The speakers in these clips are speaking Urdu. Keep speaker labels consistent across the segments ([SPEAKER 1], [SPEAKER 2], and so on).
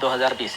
[SPEAKER 1] 2020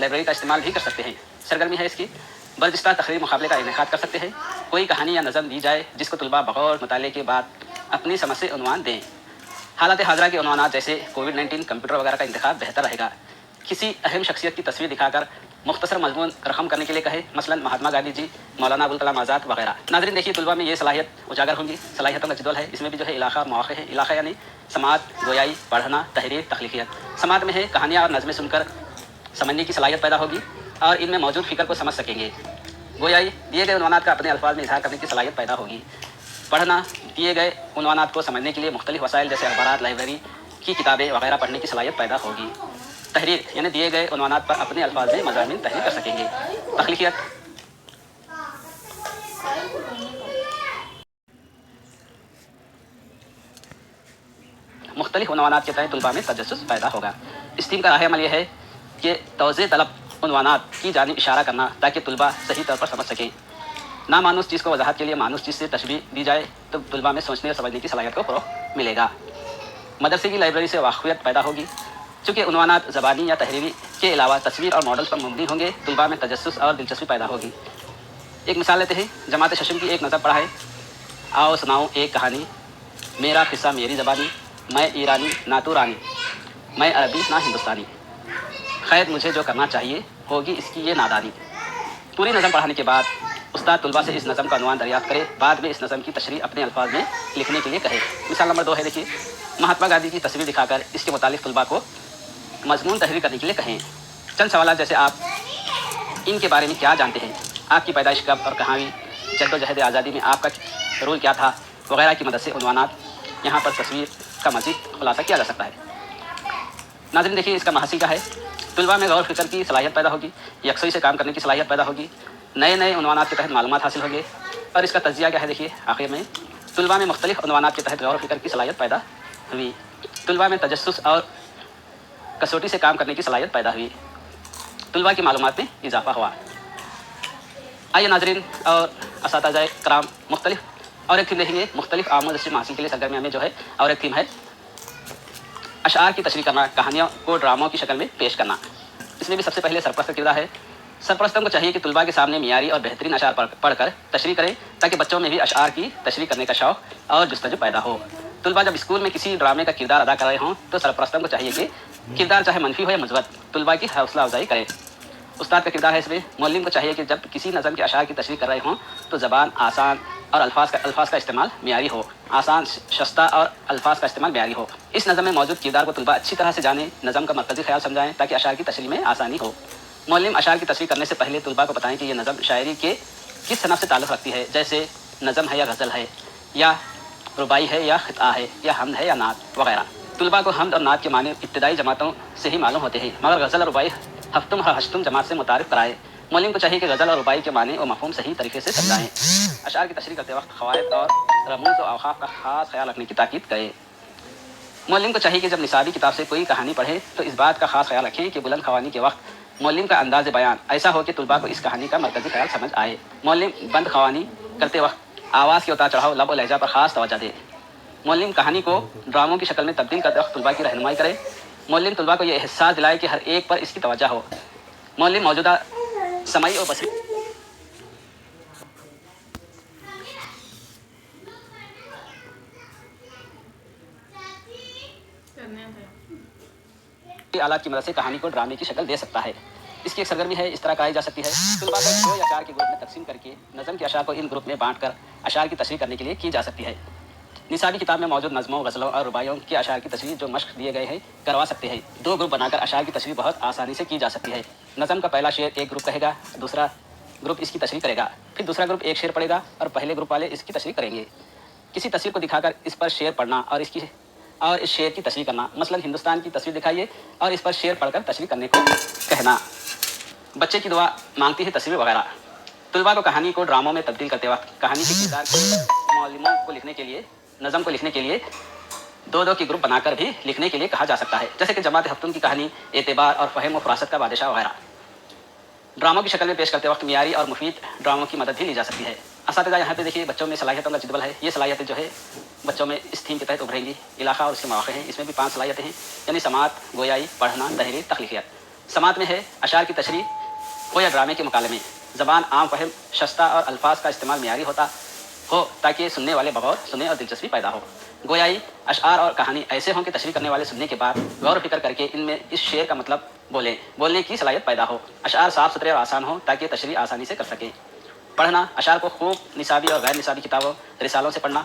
[SPEAKER 1] لائبریری کا استعمال بھی کر سکتے ہیں۔ سرگرمی ہے اس کی برجستہ تقریری مقابلے کا انعقاد کر سکتے ہیں۔ کوئی کہانی یا نظم دی جائے جس کو طلباء بغور مطالعے کے بعد اپنی سمجھ سے عنوان دیں۔ حالات حاضرہ کے عنوانات جیسے کووڈ-19 کمپیوٹر وغیرہ کا انتخاب بہتر رہے گا۔ کسی اہم شخصیت کی تصویر دکھا کر مختصر مضمون رقم کرنے کے لیے کہے، مثلا مہاتما گاندھی جی، مولانا ابوالکلام آزاد وغیرہ۔ ناظرین دیکھیے طلباء میں یہ صلاحیت اجاگر ہوں گی۔ صلاحیتوں کا جدول ہے، اس میں بھی جو ہے علاقہ اور مواقع ہے۔ علاقہ یعنی سماعت، گویائی، پڑھنا، تحریر، تخلیقیت۔ سماعت میں ہے کہانیاں اور نظمیں سن کر سمجھنے کی صلاحیت پیدا ہوگی اور ان میں موجود فکر کو سمجھ سکیں گے۔ گویائی دیے گئے عنوانات کا اپنے الفاظ میں اظہار کرنے کی صلاحیت پیدا ہوگی۔ پڑھنا دیے گئے عنوانات کو سمجھنے کے لیے مختلف وسائل جیسے اخبارات، لائبریری کی کتابیں وغیرہ پڑھنے کی صلاحیت پیدا ہوگی۔ تحریر یعنی دیے گئے عنوانات پر اپنے الفاظ میں مضامین تحریر کر سکیں گے۔ تخلیقیت مختلف عنوانات کے تحت طلباء میں تجسس پیدا ہوگا۔ اس ٹیم کا راہ عمل یہ ہے کہ توضیح طلب عنوانات کی جانب اشارہ کرنا تاکہ طلباء صحیح طور پر سمجھ سکیں۔ نامانوس چیز کو وضاحت کے لیے مانوس چیز سے تشبیہ دی جائے تو طلباء میں سوچنے اور سمجھنے کی صلاحیت کو فروغ ملے گا۔ مدرسے کی لائبریری سے واقفیت پیدا ہوگی۔ چونکہ عنوانات زبانی یا تحریری کے علاوہ تصویر اور ماڈلز پر مبنی ہوں گے، طلباء میں تجسس اور دلچسپی پیدا ہوگی۔ ایک مثال لیتے ہیں، جماعت ششم کی ایک نظم پڑھا ہے، آؤ سناؤں ایک کہانی، میرا قصہ میری زبانی، میں ایرانی نہ تو رانی، میں عربی نہ ہندوستانی، خیر مجھے جو کرنا چاہیے ہوگی اس کی یہ نادانی۔ پوری نظم پڑھانے کے بعد استاد طلباء سے اس نظم کا عنوان دریافت کرے، بعد میں اس نظم کی تشریح اپنے الفاظ میں لکھنے کے لیے کہے۔ مثال نمبر 2 ہے، دیکھیے، مہاتما گاندھی کی تصویر دکھا کر اس کے متعلق طلباء کو مضمون تحریر کرنے کے لیے کہیں۔ چند سوالات جیسے آپ ان کے بارے میں کیا جانتے ہیں، آپ کی پیدائش کب اور کہاں ہوئی، جدوجہد آزادی میں آپ کا رول کیا تھا وغیرہ کی مدد سے عنوانات یہاں پر تصویر کا مزید خلاصہ کیا جا سکتا ہے۔ ناظرین دیکھیے، اس کا محاصیل کیا ہے، طلباء میں غور فکر کی صلاحیت پیدا ہوگی، یکسوئی سے کام کرنے کی صلاحیت پیدا ہوگی، نئے نئے عنوانات کے تحت معلومات حاصل ہوگی۔ اور اس کا تجزیہ کیا ہے، دیکھیے آخر میں طلباء میں مختلف عنوانات کے تحت غور و فکر کی صلاحیت پیدا ہوئی، طلباء میں تجسس اور کسوٹی سے کام کرنے کی صلاحیت پیدا ہوئی، طلباء کی معلومات میں اضافہ ہوا۔ آئیے ناظرین اور اساتذہ کرام مختلف اور ایک تھیم دیکھیں گے، مختلف آموزشی محاصیل کے لیے سرگرمیوں میں جو ہے اور ایک تھیم ہے اشعار کی تشریح کرنا، کہانیوں کو ڈراموں کی شکل میں پیش کرنا۔ اس میں بھی سب سے پہلے سرپرست کا کردار ہے۔ سرپرستوں کو چاہیے کہ طلباء کے سامنے معیاری اور بہترین اشعار پڑھ کر تشریح کریں تاکہ بچوں میں بھی اشعار کی تشریح کرنے کا شوق اور جستجو پیدا ہو۔ طلباء جب اسکول میں کسی ڈرامے کا کردار ادا کر رہے ہوں تو سرپرستوں کو چاہیے کہ کردار چاہے منفی ہو یا مثبت، طلباء کی حوصلہ افزائی کریں۔ استاد کا کردار ہے اس میں، معلم کو چاہیے کہ جب کسی نظم کے اشعار کی تشریح کر رہے ہوں تو زبان آسان اور الفاظ کا استعمال معیاری ہو، آسان شستہ اور الفاظ کا استعمال معیاری ہو۔ اس نظم میں موجود کردار کو طلباء اچھی طرح سے جانیں، نظم کا مرکزی خیال سمجھائیں تاکہ اشعار کی تشریح میں آسانی ہو۔ معلم اشعار کی تشریح کرنے سے پہلے طلباء کو بتائیں کہ یہ نظم شاعری کے کس صنف سے تعلق رکھتی ہے، جیسے نظم ہے یا غزل ہے، یا رباعی ہے یا خطا ہے، یا حمد ہے یا نعت وغیرہ۔ طلباء کو حمد اور نعت کے معنی ابتدائی جماعتوں سے ہی معلوم ہوتے ہیں، مگر غزل اور رباعی ہفتم اور ہشتم جماعت سے متعارف کرائے۔ معلم کو چاہیے کہ غزل اور رباعی کے معنی و مفہوم صحیح طریقے سے سمجھائیں۔ اشعار کی تشریح کرتے وقت قواعد اور رموز و اوقاف کا خاص خیال رکھنے کی تاکید کرے۔ معلم کو چاہیے کہ جب نصابی کتاب سے کوئی کہانی پڑھے تو اس بات کا خاص خیال رکھیں کہ بلند خوانی کے وقت معلم کا انداز بیان ایسا ہو کہ طلباء کو اس کہانی کا مرکزی خیال سمجھ آئے۔ معلم بند خوانی کرتے وقت آواز کے اتار چڑھاؤ، لب و لہجہ پر خاص توجہ دے۔ معلم کہانی کو ڈراموں کی شکل میں تبدیل کرتے وقت طلباء کی رہنمائی کرے۔ معلم طلباء کو یہ احساس دلائے کہ ہر ایک پر اس کی توجہ ہو۔ معلم موجودہ سمعی اور بصری آلات کی مدد سے کہانی کو ڈرامے کی شکل دے سکتا ہے۔ اس کی ایک سرگرمی ہے، اس طرح کرائی جا سکتی ہے، طلباء کو 2 یا 4 کے گروپ میں تقسیم کر کے نظم کے اشعار کو ان گروپ میں بانٹ کر اشعار کی تشریح کرنے کے لیے کی جا سکتی ہے۔ نصابی کتاب میں موجود نظموں، غزلوں اور رباعیوں کے اشعار کی تشریح جو مشق دیے گئے ہیں کروا سکتے ہیں۔ 2 گروپ بنا کر اشعار کی تشریح بہت آسانی سے کی جا سکتی ہے۔ نظم کا پہلا شعر ایک گروپ کہے گا، دوسرا گروپ اس کی تشریح کرے گا، پھر دوسرا گروپ ایک شعر پڑھے گا اور پہلے گروپ والے اس کی تشریح کریں گے۔ کسی تصویر کو دکھا کر اس پر شعر پڑھنا اور اس شعر کی تشریح کرنا، مثلا ہندوستان کی تصویر دکھائیے اور اس پر شعر پڑھ کر تشریح کرنے کو کہنا۔ بچے کی دعا مانگتی ہے تصویر وغیرہ۔ طلباء کو کہانی کو ڈراموں میں تبدیل کرتے وقت کہانی کے کردار کو معلموں کو لکھنے کے لیے، نظم کو لکھنے کے لیے 2 کے گروپ بنا کر بھی لکھنے کے لیے کہا جا سکتا ہے، جیسے کہ جماعت ہفتم کی کہانی اعتبار اور فہم و فراست کا بادشاہ وغیرہ۔ ڈراموں کی شکل میں پیش کرتے وقت معیاری اور مفید ڈراموں کی مدد بھی لی جا سکتی ہے۔ اساتذہ یہاں پہ دیکھیے بچوں میں صلاحیتوں کا جدول ہے، یہ صلاحیتیں جو ہے بچوں میں اس تھیم کے تحت ابھریں گی۔ علاقہ اور اس کے مواقع ہیں، اس میں بھی 5 صلاحیتیں ہیں، یعنی سماعت، گویائی، پڑھنا، تحریر، تخلیقیت۔ سماعت میں ہے اشعار کی تشریح ہو یا ڈرامے کے مکالمے، زبان عام فہم شستہ اور الفاظ کا استعمال معیاری ہوتا ہو تاکہ سننے والے بغور سنیں اور دلچسپی پیدا ہو۔ گویائی اشعار اور کہانی ایسے ہوں کہ تشریح کرنے والے سننے کے بعد غور و فکر کر کے ان میں اس شعر کا مطلب بولنے کی صلاحیت پیدا ہو۔ اشعار صاف ستھرے اور آسان ہوں تاکہ تشریح آسانی سے کر سکیں۔ پڑھنا، اشعار کو خوب نصابی اور غیر نصابی کتابوں رسالوں سے پڑھنا،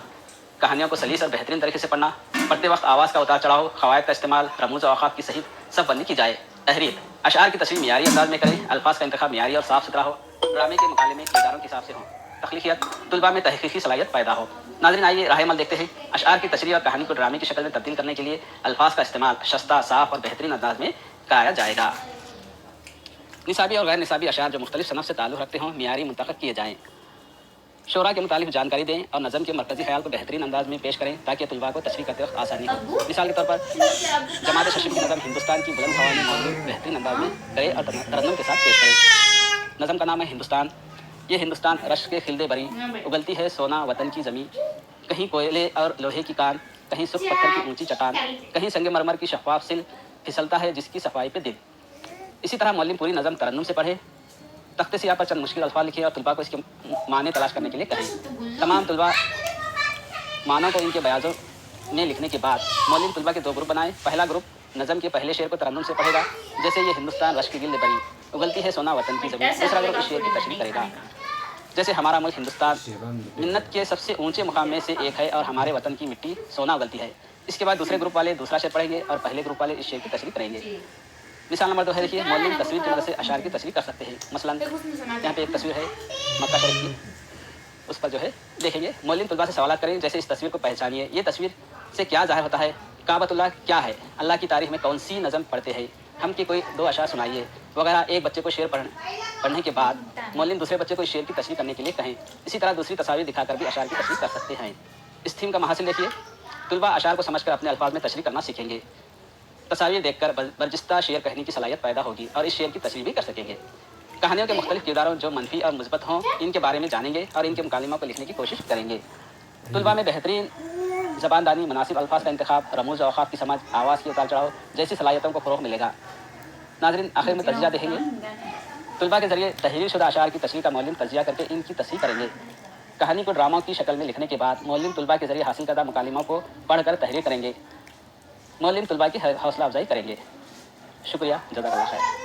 [SPEAKER 1] کہانیوں کو سلیس اور بہترین طریقے سے پڑھنا، پڑھتے وقت آواز کا اتار چڑھاؤ، قواعد کا استعمال، رموز و اوقاف کی صحیح سب بندی کی جائے۔ تحریر، اشعار کی تصویر معیاری انداز میں کریں، الفاظ کا انتخاب معیاری اور صاف ستھرا ہو، ڈرامے کے مکالمے کرداروں کے حساب سے ہوں، تخلیقیت، طلباء میں تحقیقی صلاحیت پیدا ہو۔ ناظرین آئیے راہ عمل دیکھتے ہیں۔ اشعار کی تشریح اور کہانی کو ڈرامے کی شکل میں تبدیل کرنے کے لیے الفاظ کا استعمال شستہ، صاف اور بہترین انداز میں کرایا جائے گا۔ نصابی اور غیر نصابی اشعار جو مختلف صنف سے تعلق رکھتے ہوں معیاری منتخب کیے جائیں۔ شعراء کے متعلق جانکاری دیں اور نظم کے مرکزی خیال کو بہترین انداز میں پیش کریں تاکہ طلباء کو تشریح کرتے وقت آسانی ہو۔ مثال کے طور پر جماعت ششم کی نظم ہندوستان کی بلند ہوا میں موجود بہترین انداز میں کرے اور ترنم کے ساتھ پیش کرے۔ نظم کا نام ہے ہندوستان۔ یہ ہندوستان رشک کے خلدے بری، اگلتی ہے سونا وطن کی زمین، کہیں کوئلے اور لوہے کی کان، کہیں سرخ پتھر کی اونچی چٹان، کہیں سنگ مرمر کی شفاف سل، پھسلتا ہے جس کی صفائی پہ دل۔ اسی طرح مولم پوری نظم ترنم سے پڑھے، تخت سیاہ پر چند مشکل الفاظ لکھے اور طلباء کو اس کے معنی تلاش کرنے کے لیے کہیں۔ تمام طلباء معنوں کو ان کے بیاضوں میں لکھنے کے بعد مولم طلباء کے 2 گروپ بنائے۔ پہلا گروپ نظم کے پہلے شعر کو ترنم سے پڑھے گا، جیسے یہ ہندوستان رشک کی گلد بری، اگلتی ہے سونا وطن کی زمین۔ دوسرا گروپ اس شعر کی تشریح کرے گا، جیسے ہمارا ملک ہندوستان منت کے سب سے اونچے مقام میں سے ایک ہے اور ہمارے وطن کی مٹی سونا اگلتی ہے۔ اس کے بعد دوسرے گروپ والے دوسرا شعر پڑھیں گے اور پہلے گروپ والے اس شعر کی تشریح کریں گے۔ مثال نمبر 2 ہے، دیکھیے مولم تصویر کی مدد سے اشعار کی تشریح کر سکتے ہیں۔ مثلاً یہاں پہ ایک تصویر ہے مکہ شریف کی، اس پر جو ہے دیکھیں گے مولم طلباء سے سوالات کریں، جیسے اس تصویر کو پہچانیے، یہ تصویر سے کیا ظاہر ہوتا ہے، کعبۃ اللہ کیا ہے، اللہ کی تاریخ میں کون سی نظم پڑھتے ہیں، ہم کی کوئی 2 اشعار سنائیے وغیرہ۔ ایک بچے کو شعر پڑھنے کے بعد مولم دوسرے بچے کو اس شعر کی تشریح کرنے کے لیے کہیں۔ اسی طرح دوسری تصاویر دکھا کر بھی اشعار کی تشریح کر سکتے ہیں۔ اس تھیم کا محاصل دیکھیے، طلباء اشعار کو سمجھ کر اپنے الفاظ میں تشریح کرنا سیکھیں گے۔ تصاویر دیکھ کر برجستہ شعر کہنے کی صلاحیت پیدا ہوگی اور اس شعر کی تشریح بھی کر سکیں گے۔ کہانیوں کے مختلف کرداروں جو منفی اور مثبت ہوں ان کے بارے میں جانیں گے اور ان کے مکالموں کو لکھنے کی کوشش کریں گے۔ طلباء میں بہترین زبان دانی، مناسب الفاظ کا انتخاب، رموز و اوقاف کی سمجھ، آواز کی اتار چڑھاؤ جیسی صلاحیتوں کو فروغ ملے گا۔ ناظرین آخر میں تجزیہ دیکھیں گے۔ طلباء کے ذریعے تحریر شدہ اشعار کی تشریح کا مولم تجزیہ کر کے ان کی تصحیح کریں گے۔ کہانی کو ڈراموں کی شکل میں لکھنے کے بعد مولم طلباء کے ذریعے حاصل کردہ مکالموں کو پڑھ کر تحریر کریں گے۔ مولم طلباء کی حوصلہ افزائی کریں گے۔ شکریہ، جزاک اللہ خیر۔